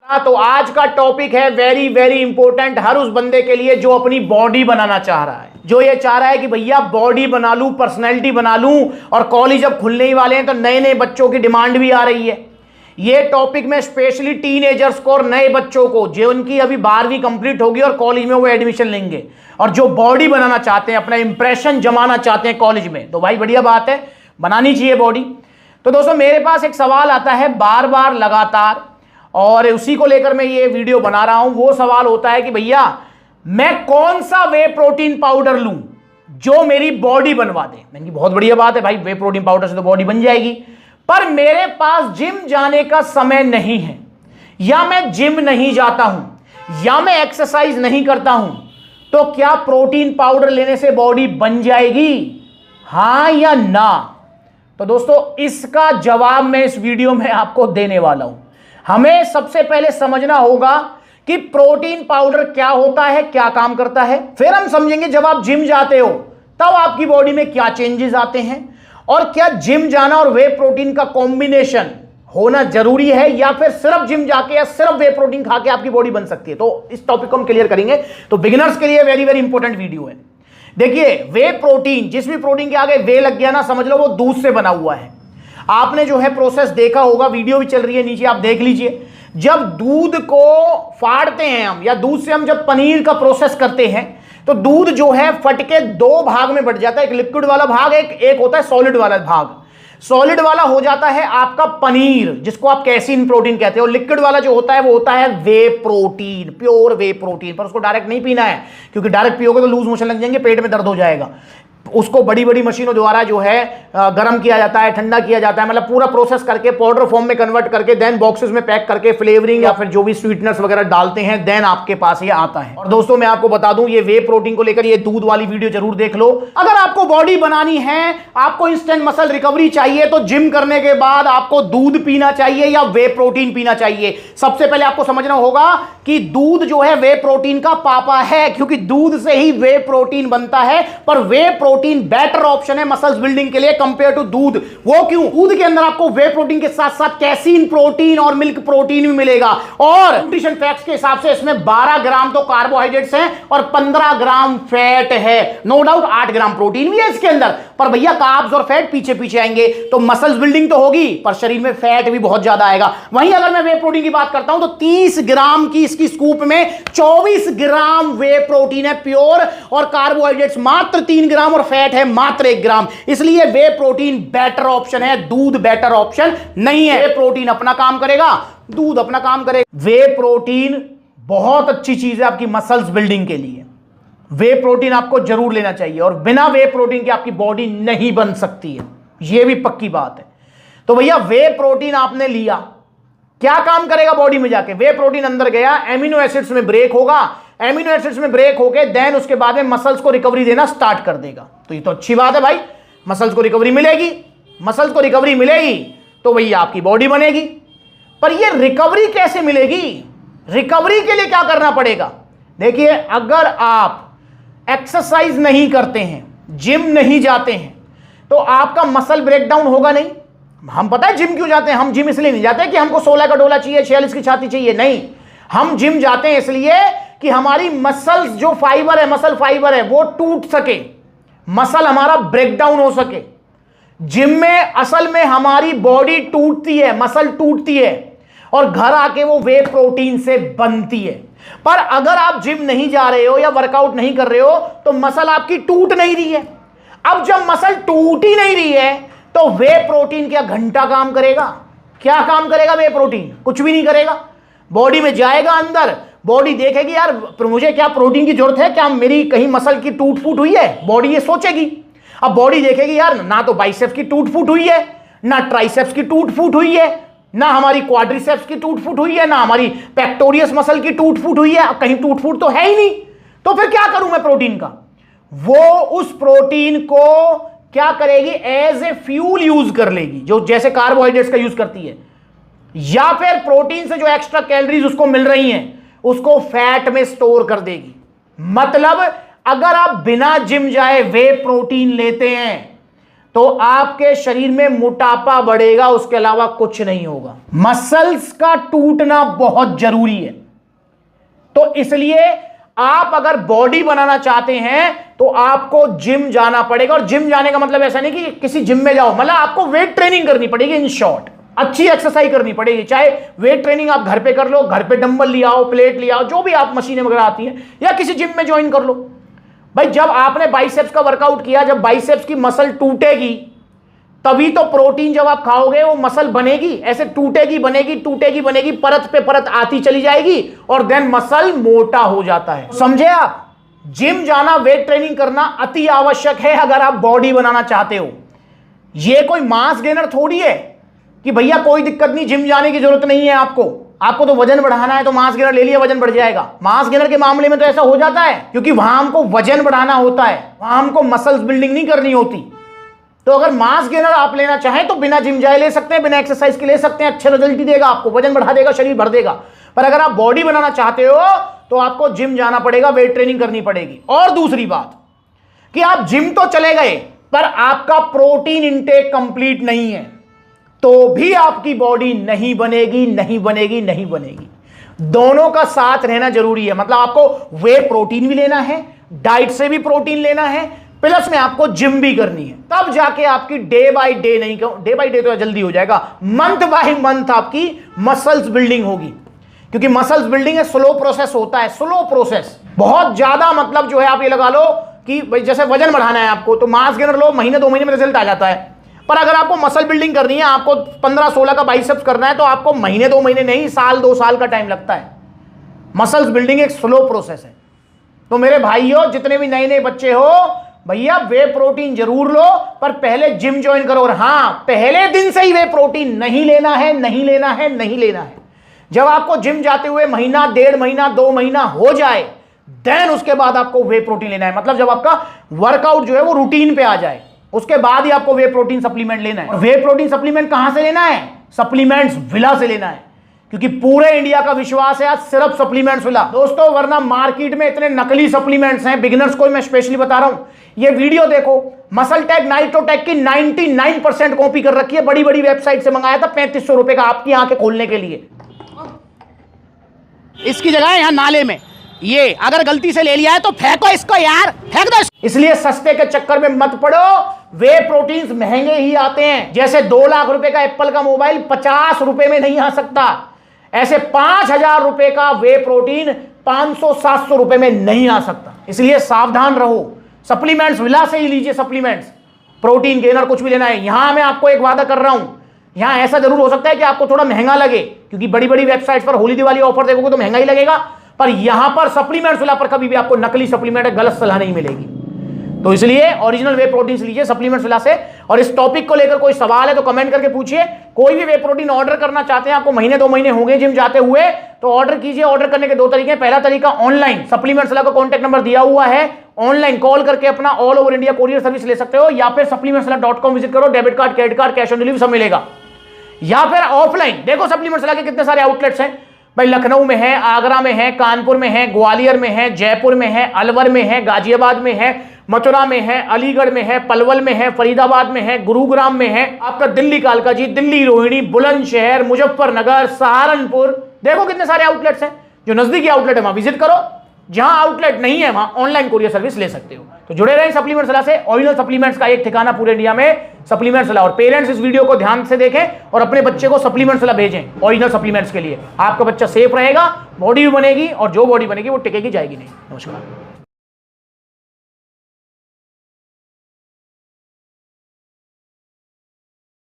तो आज का टॉपिक है वेरी वेरी इंपॉर्टेंट हर उस बंदे के लिए जो अपनी बॉडी बनाना चाह रहा है, जो ये चाह रहा है कि भैया बॉडी बना लूं, पर्सनैलिटी बना लूं। और कॉलेज अब खुलने ही वाले हैं तो नए नए बच्चों की डिमांड भी आ रही है। ये टॉपिक में स्पेशली टीनेजर्स को और नए बच्चों को, जो उनकी अभी 12वीं कंप्लीट होगी और कॉलेज में वो एडमिशन लेंगे और जो बॉडी बनाना चाहते हैं, अपना इंप्रेशन जमाना चाहते हैं कॉलेज में, तो भाई बढ़िया बात है, बनानी चाहिए बॉडी। तो दोस्तों मेरे पास एक सवाल आता है बार बार लगातार, और उसी को लेकर मैं ये वीडियो बना रहा हूं। वो सवाल होता है कि भैया मैं कौन सा वे प्रोटीन पाउडर लूं जो मेरी बॉडी बनवा दे। मैंने कहा बहुत बढ़िया बात है भाई, वे प्रोटीन पाउडर से तो बॉडी बन जाएगी, पर मेरे पास जिम जाने का समय नहीं है, या मैं जिम नहीं जाता हूं, या मैं एक्सरसाइज नहीं करता हूं, तो क्या प्रोटीन पाउडर लेने से बॉडी बन जाएगी, हां या ना? तो दोस्तों इसका जवाब मैं इस वीडियो में आपको देने वाला हूं। हमें सबसे पहले समझना होगा कि प्रोटीन पाउडर क्या होता है, क्या काम करता है। फिर हम समझेंगे जब आप जिम जाते हो तब आपकी बॉडी में क्या चेंजेस आते हैं, और क्या जिम जाना और वे प्रोटीन का कॉम्बिनेशन होना जरूरी है, या फिर सिर्फ जिम जाके या सिर्फ वे प्रोटीन खा के आपकी बॉडी बन सकती है। तो इस टॉपिक को हम क्लियर करेंगे। तो बिगिनर्स के लिए वेरी वेरी इंपॉर्टेंट वीडियो है। देखिए वे प्रोटीन, जिस भी प्रोटीन के आगे वे लग गया ना, समझ लो वो दूध से बना हुआ है। आपने जो है प्रोसेस देखा होगा, वीडियो भी चल रही है नीचे, आप देख लीजिए। जब दूध को फाड़ते हैं हम, या दूध से हम जब पनीर का प्रोसेस करते हैं, तो दूध जो है फट के दो भाग में बट जाता है, एक लिक्विड वाला भाग, एक होता है सॉलिड वाला भाग। सॉलिड वाला हो जाता है आपका पनीर, जिसको आप कैसीन प्रोटीन कहते हो। लिक्विड वाला जो होता है वो होता है वे प्रोटीन, प्योर वे प्रोटीन। पर उसको डायरेक्ट नहीं पीना है, क्योंकि डायरेक्ट पियोगे तो लूज मोशन लग जाएंगे, पेट में दर्द हो जाएगा। उसको बड़ी बड़ी मशीनों द्वारा जो है गर्म किया जाता है, ठंडा किया जाता है, मतलब पूरा प्रोसेस करके पाउडर फॉर्म में कन्वर्ट करके देन बॉक्सेस में पैक करके फ्लेवरिंग या फिर जो भी स्वीटनर्स वगैरह डालते हैं, देन आपके पास ये आता है। और दोस्तों मैं आपको बता दूं, ये वे प्रोटीन को लेकर ये दूध वाली वीडियो जरूर देख लो। अगर आपको बॉडी बनानी है, आपको इंस्टेंट मसल रिकवरी चाहिए, तो जिम करने के बाद आपको दूध पीना चाहिए या वे प्रोटीन पीना चाहिए। सबसे पहले आपको समझना होगा कि दूध जो है वे प्रोटीन का पापा है, क्योंकि दूध से ही वे प्रोटीन बनता है। पर वे प्रोटीन बेटर ऑप्शन है मसल्स बिल्डिंग के लिए कंपेयर टू दूध। वो क्यों? दूध के अंदर आपको वे प्रोटीन के साथ साथ कैसीन प्रोटीन और मिल्क प्रोटीन भी मिलेगा। और न्यूट्रिशन फैक्ट्स के हिसाब से इसमें 12 ग्राम तो कार्बोहाइड्रेट्स हैं और 15 ग्राम फैट है। नो डाउट 8 ग्राम प्रोटीन भी है इसके अंदर, पर भैया कार्ब्स और फैट पीछे पीछे आएंगे। तो मसल्स बिल्डिंग तो होगी, पर शरीर में फैट भी बहुत ज्यादा आएगा। वहीं अगर मैं वे प्रोटीन की बात करता हूं तो 30 ग्राम की इसकी स्कूप में 24 ग्राम वे प्रोटीन है प्योर, और कार्बोहाइड्रेट्स मात्र 3 ग्राम और फैट है मात्र 1 ग्राम। इसलिए वे प्रोटीन बेटर ऑप्शन है, दूध बेटर ऑप्शन नहीं है। वे प्रोटीन अपना काम करेगा, दूध अपना काम करेगा। वे प्रोटीन बहुत अच्छी चीज है आपकी मसल्स बिल्डिंग के लिए। वे प्रोटीन आपको जरूर लेना चाहिए, और बिना वे प्रोटीन के आपकी बॉडी नहीं बन सकती है, यह भी पक्की बात है। तो भैया वे प्रोटीन आपने लिया, क्या काम करेगा बॉडी में जाके? वे प्रोटीन अंदर गया, एमिनो एसिड्स में ब्रेक होगा, एमिनो एसिड्स में ब्रेक होके देन उसके बाद में मसल्स को रिकवरी देना स्टार्ट कर देगा। तो ये तो अच्छी बात है भाई, मसल्स को रिकवरी मिलेगी, मसल्स को रिकवरी मिलेगी तो भैया आपकी बॉडी बनेगी। पर ये रिकवरी कैसे मिलेगी? रिकवरी के लिए क्या करना पड़ेगा? देखिए अगर आप एक्सरसाइज नहीं करते हैं, जिम नहीं जाते हैं, तो आपका मसल ब्रेकडाउन होगा नहीं। हम पता है जिम क्यों जाते हैं? हम जिम इसलिए नहीं जाते कि हमको 16 का डोला चाहिए, 46 की छाती चाहिए, नहीं। हम जिम जाते हैं इसलिए कि हमारी मसल्स जो फाइबर है, मसल फाइबर है, वो टूट सके, मसल हमारा ब्रेकडाउन हो सके। जिम में असल में हमारी बॉडी टूटती है, मसल टूटती है, और घर आके वो वे प्रोटीन से बनती है। पर अगर आप जिम नहीं जा रहे हो या वर्कआउट नहीं कर रहे हो तो मसल आपकी टूट नहीं रही है। अब जब मसल टूट ही नहीं रही है तो वे प्रोटीन क्या घंटा काम करेगा? क्या काम करेगा वे प्रोटीन? कुछ भी नहीं करेगा। बॉडी में जाएगा अंदर, बॉडी देखेगी यार मुझे क्या प्रोटीन की जरूरत है, क्या मेरी कहीं मसल की टूट फूट हुई है, बॉडी ये सोचेगी। अब बॉडी देखेगी यार ना तो बाइसेप्स की टूट फूट हुई है, ना ट्राइसेप्स की टूट फूट हुई है, ना हमारी क्वाड्रिसेप्स की टूट फूट हुई है, ना हमारी पेक्टोरियस मसल की टूट फूट हुई है, कहीं टूट फूट तो है ही नहीं। तो फिर क्या करूं मैं प्रोटीन का? वो उस प्रोटीन को क्या करेगी? एज ए फ्यूल यूज कर लेगी, जो जैसे कार्बोहाइड्रेट्स का यूज करती है, या फिर प्रोटीन से जो एक्स्ट्रा कैलोरीज उसको मिल रही हैं उसको फैट में स्टोर कर देगी। मतलब अगर आप बिना जिम जाए वे प्रोटीन लेते हैं तो आपके शरीर में मोटापा बढ़ेगा, उसके अलावा कुछ नहीं होगा। मसल्स का टूटना बहुत जरूरी है। तो इसलिए आप अगर बॉडी बनाना चाहते हैं तो आपको जिम जाना पड़ेगा। और जिम जाने का मतलब ऐसा नहीं कि किसी जिम में जाओ, मतलब आपको वेट ट्रेनिंग करनी पड़ेगी। इन शॉर्ट अच्छी एक्सरसाइज करनी पड़ेगी। चाहे वेट ट्रेनिंग आप घर पे कर लो, घर पे डंबल ले आओ, प्लेट ले आओ, जो भी आप मशीनें वगैरह आती हैं, या किसी जिम में ज्वाइन कर लो। भाई जब आपने बाइसेप्स का वर्कआउट किया, जब बाइसेप्स की मसल टूटेगी तभी तो प्रोटीन जब आप खाओगे वो मसल बनेगी। ऐसे टूटेगी बनेगी, टूटेगी बनेगी, परत पे परत आती चली जाएगी और देन मसल मोटा हो जाता है। समझे आप? जिम जाना, वेट ट्रेनिंग करना अति आवश्यक है अगर आप बॉडी बनाना चाहते हो। ये कोई मास गेनर थोड़ी है कि भैया कोई दिक्कत नहीं, जिम जाने की जरूरत नहीं है आपको तो वजन बढ़ाना है तो मास गेनर ले लिया, वजन बढ़ जाएगा। मास गेनर के मामले में तो ऐसा हो जाता है क्योंकि वहां हमको वजन बढ़ाना होता है, वहां हमको मसल्स बिल्डिंग नहीं करनी होती। तो अगर मास गेनर आप लेना चाहें तो बिना जिम जाए ले सकते हैं, बिना एक्सरसाइज के ले सकते हैं, अच्छे रिजल्ट ही देगा आपको, वजन बढ़ा देगा, शरीर भर देगा। पर अगर आप बॉडी बनाना चाहते हो तो आपको जिम जाना पड़ेगा, वेट ट्रेनिंग करनी पड़ेगी। और दूसरी बात कि आप जिम तो चले गए पर आपका प्रोटीन इंटेक कंप्लीट नहीं है तो भी आपकी बॉडी नहीं बनेगी, नहीं बनेगी, नहीं बनेगी। दोनों का साथ रहना जरूरी है। मतलब आपको वे प्रोटीन भी लेना है, डाइट से भी प्रोटीन लेना है, प्लस में आपको जिम भी करनी है। तब जाके आपकी डे बाय डे, नहीं कहूं डे बाय डे तो जल्दी हो जाएगा, मंथ बाय मंथ आपकी मसल्स बिल्डिंग होगी। क्योंकि मसल्स बिल्डिंग है, स्लो प्रोसेस होता है, स्लो प्रोसेस। बहुत ज्यादा मतलब जो है आप ये लगा लो कि भाई जैसे वजन बढ़ाना है आपको तो मास गेनर लो, महीने 2 महीने में रिजल्ट आ जाता है। पर अगर आपको मसल बिल्डिंग करनी है, आपको 15-16 का बाइसेप्स करना है तो आपको महीने 2 महीने नहीं, साल 2 साल का टाइम लगता है। मसल्स बिल्डिंग एक स्लो प्रोसेस है। तो मेरे भाइयों, जितने भी नए नए बच्चे हो, भैया वे प्रोटीन जरूर लो पर पहले जिम ज्वाइन करो। और हां, पहले दिन से ही वे प्रोटीन नहीं लेना है, नहीं लेना है, नहीं लेना है। जब आपको जिम जाते हुए महीना, 1.5 महीना, 2 महीना हो जाए देन उसके बाद आपको वे प्रोटीन लेना है। मतलब जब आपका वर्कआउट जो है वो रूटीन पे आ जाए उसके बाद ही आपको वे प्रोटीन सप्लीमेंट लेना है। और वे प्रोटीन सप्लीमेंट कहां से लेना है? सप्लीमेंट्स विला से लेना है, क्योंकि पूरे इंडिया का विश्वास है आज सिर्फ सप्लीमेंट्स विला दोस्तों। वरना मार्केट में इतने नकली सप्लीमेंट्स हैं, बिगिनर्स को मैं स्पेशली बता रहा हूं। ये वीडियो देखो, मसल टेक, नाइट्रोटेक की 99% कॉपी कर रखी है, बड़ी बड़ी वेबसाइट से मंगाया था 3500 रुपए का आपकी आंखें खोलने के लिए। इसकी जगह यहां नाले में ये अगर गलती से ले लिया है तो फेंको इसको यार, फेंक दो। इसलिए सस्ते के चक्कर में मत पड़ो, वे प्रोटीन्स महंगे ही आते हैं। जैसे 2 लाख रुपए का एप्पल का मोबाइल 50 रुपए में नहीं आ सकता, ऐसे 5000 रुपए का वे प्रोटीन 500-700 रुपए में नहीं आ सकता। इसलिए सावधान रहो, सप्लीमेंट्स विला से ही लीजिए। सप्लीमेंट्स, प्रोटीन गेनर कुछ भी लेना है। यहां मैं आपको एक वादा कर रहा हूं, यहां ऐसा जरूर हो सकता है कि आपको थोड़ा महंगा लगे, क्योंकि बड़ी बड़ी वेबसाइट्स पर होली दिवाली ऑफर देखोगे तो महंगा ही लगेगा। पर यहां पर सप्लीमेंट्स विला पर कभी भी आपको नकली सप्लीमेंट, गलत सलाह नहीं मिलेगी। तो इसलिए ओरिजिनल वे प्रोटीन लीजिए सप्लीमेंट्स विला से। और इस टॉपिक को लेकर कोई सवाल है तो कमेंट करके पूछिए। कोई भी वे प्रोटीन ऑर्डर करना चाहते हैं, आपको महीने 2 महीने हो गए जिम जाते हुए, तो ऑर्डर कीजिए। ऑर्डर करने के 2 तरीके हैं। पहला तरीका ऑनलाइन, सप्लीमेंट्स विला का कॉन्टैक्ट नंबर दिया हुआ है, ऑनलाइन कॉल करके अपना all over India courier service ले सकते हो, या फिर supplementswala.com विजिट करो, debit card, credit card, cash on delivery सब मिलेगा। या फिर ऑफलाइन देखो, सप्लीमेंट्स विला के कितने सारे आउटलेट्स हैं भाई। लखनऊ में है, आगरा में है, कानपुर में है, ग्वालियर में है, जयपुर में है, अलवर में है, गाजियाबाद में है, मथुरा में है, अलीगढ़ में है, पलवल में है, फरीदाबाद में है, गुरुग्राम में है, आपका दिल्ली कालकाजी, दिल्ली रोहिणी, बुलंदशहर, मुजफ्फरनगर, सहारनपुर। देखो कितने सारे आउटलेट्स हैं। जो नजदीकी आउटलेट है वहां विजिट करो, जहां आउटलेट नहीं है वहां ऑनलाइन कोरियर सर्विस ले सकते हो। तो जुड़े रहें सप्लीमेंट्स विला से, ओरिजिनल सप्लीमेंट्स का एक ठिकाना पूरे इंडिया में सप्लीमेंट्स विला। और पेरेंट्स इस वीडियो को ध्यान से देखें और अपने बच्चे को सप्लीमेंट्स विला भेजें ओरिजिनल सप्लीमेंट्स के लिए। आपका बच्चा सेफ रहेगा, बॉडी भी बनेगी, और जो बॉडी बनेगी वो टिकेगी जाएगी नहीं। नमस्कार।